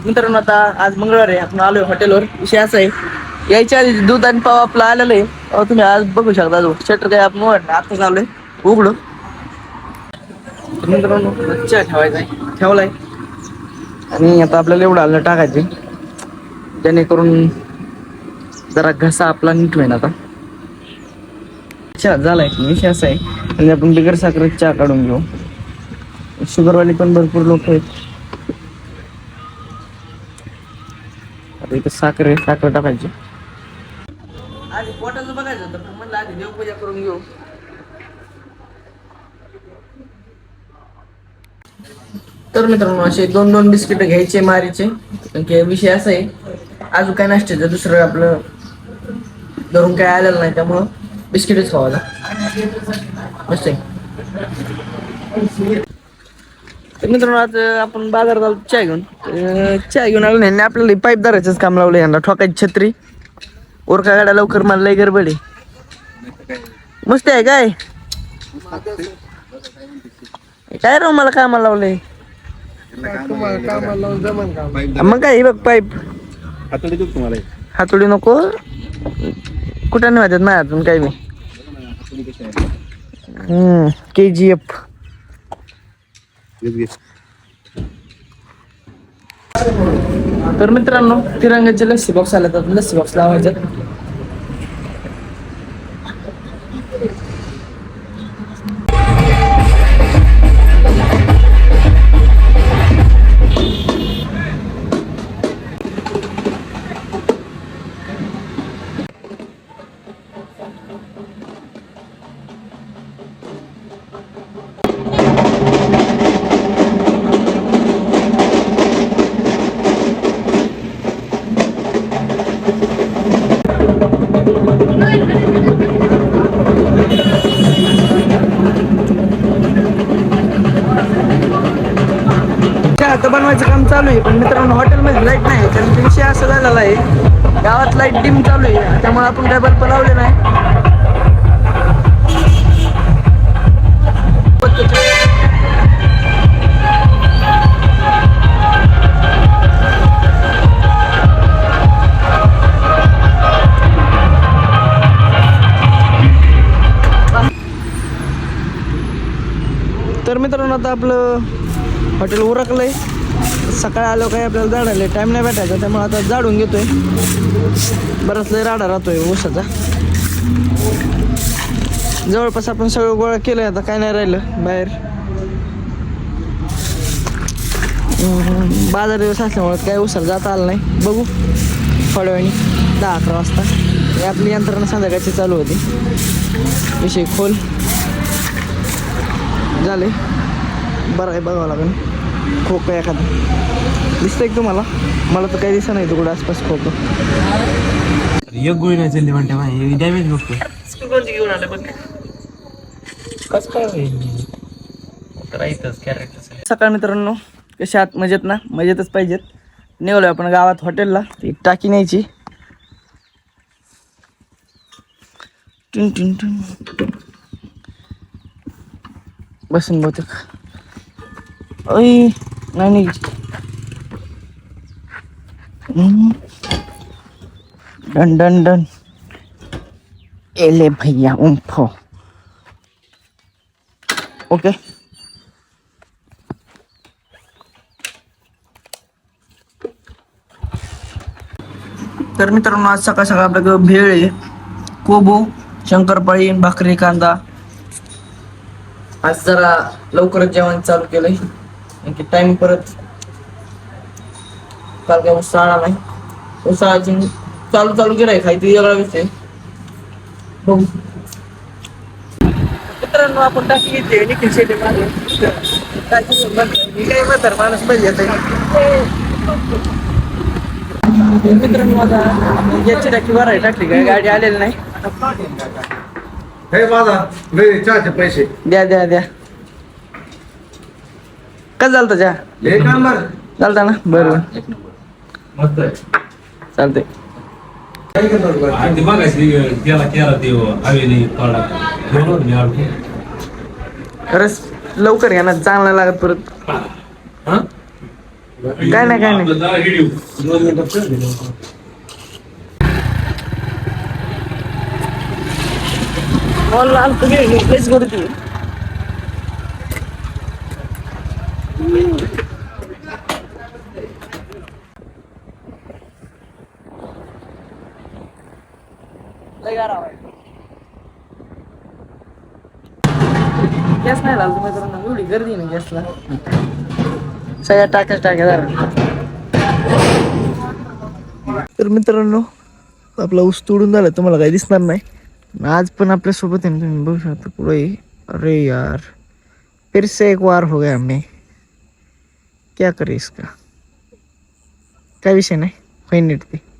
मित्रांनो आता आज मंगळवार आहे, आपण आलोय हॉटेलवर. विषय असा आहे, यायच्या आधी दूध आणि पाव आपलं आलेलं आहे. तुम्ही आज बघू शकता, शटर काय आपण आता चालूय उघडू. मित्रांनो चहा ठेवलाय आणि आता आपल्याला एवढं आलं टाकायचे, जेणेकरून जरा घसा आपला नीट होईल. आता चहा झालाय. विषय असा आहे, आणि आपण बिगर साखरेत चहा काढून घेऊ. शुगरवाले पण भरपूर लोक आहेत. आता इथं साखर टाकायची. आधी पोटाचं बघायचं होतं, पण म्हणलं आधी देवपूजा करून घेऊ. तर मित्रांनो असे 2-2 बिस्किट घ्यायचे मारीचे. विषय असा आहे, अजून काय नसते दुसरं आपलं धरून काय आलेलं नाही, त्यामुळं बिस्किटच खावायला मस्त आहे. तर मित्रांनो आज आपण बाजारात आलो चहा घेऊन आलो नाही. आपल्याला पाईप धरायचंच काम लावलं यांना, ठोकायची छत्री ओरका गाड्या लवकर. मला लय गडबड आहे. मस्त आहे काय काय राव, मला कामाला लावलंय. मग काय बघ पाईप हातोडी नको, कुठं नाही वाटत नाही अजून काही. मी KGF. तर मित्रांनो तिरंगाचे लस्सी बॉक्स आले, तर लस्सी बॉक्स लावायचे. आता बनवायचं काम चालू आहे, पण मित्रांनो हॉटेलमध्ये लाईट नाही. कारण विषय असा झालेला आहे, गावात लाईट डिम चालू आहे, त्यामुळे आपण काय बल्ब लावले नाही. तर मित्रांनो आता आपलं हॉटेल उरकलंय. सकाळी आलो काही आपल्याला झाडायला टाईम नाही भेटायचा, त्यामुळे आता झाडून घेतोय. बराच लय राडा राहतोय ऊसाचा. जवळपास आपण सगळं गोळा केलंय, आता काय नाही राहिलं बाहेर. बाजार दिवस असल्यामुळे काय उसाला जाता आलं नाही. बघू थोड्या वेळाने 10-11 वाजता. हे आपली यंत्रणा संध्याकाळची चालू होती. विषय खोल झाले, बरं आहे, बघावं लागेल. खोकं एखादं दिसतंय का तुम्हाला? मला तर काही दिसत नाही तुकडं आसपास खोकं. एक गोळी नाही चालली म्हणते, डॅमेज बघतो. कोणती घेऊन आले बघ, कसं काय होईल कॅरेक्टर. सकाळ मित्रांनो कशा आत मजेत ना? मजेतच पाहिजेत. निघालोय आपण गावात हॉटेलला. ती टाकी न्यायची. टुन टुन टुन बसून बहुतेक नाही. डन डन डन एले भैया उंफो. ओके. तर मित्रांनो आज सकाळ सकाळ आपल्याकडे भेळ आहे, कोबो, शंकरपाळी, भाकरी, कांदा. आज जरा लवकरच जेवण चालू केलंय, की टाइम परत काल काय उसाळा नाही. उसाळाची चालू केलाय खायची वेगळा विषय. बघू मित्रांनो आपण टाकी घेते निखिल शेटे मागे काही म्हातार माणूस पाहिजे. मित्रांनो आता याची टाकी भराय टाकली, काय गाडी आलेली नाही. हे माझा चहाचे पैसे द्या द्या द्या. कसं चालतं चहा? एक नंबर चालता ना? बरोबर मस्त आहे. चालतंय. खरंच लवकर घ्या ना, चांगला लागत परत. काय नाही काय नाही मॉल आलतो प्लेस करते गॅस नाही लागला मित्रांनो एवढी गर्दी नाही गॅसला सगळ्या टाक्या तर मित्रांनो आपला ऊस तोडून झाला तुम्हाला काही दिसणार नाही आज पण आपल्या सोबत आहे तुम्ही बघू शकता पुढे अरे यार फिर से एक वार हो गया हमें क्या करे इसका काय विषय नाही फाईन नीट ते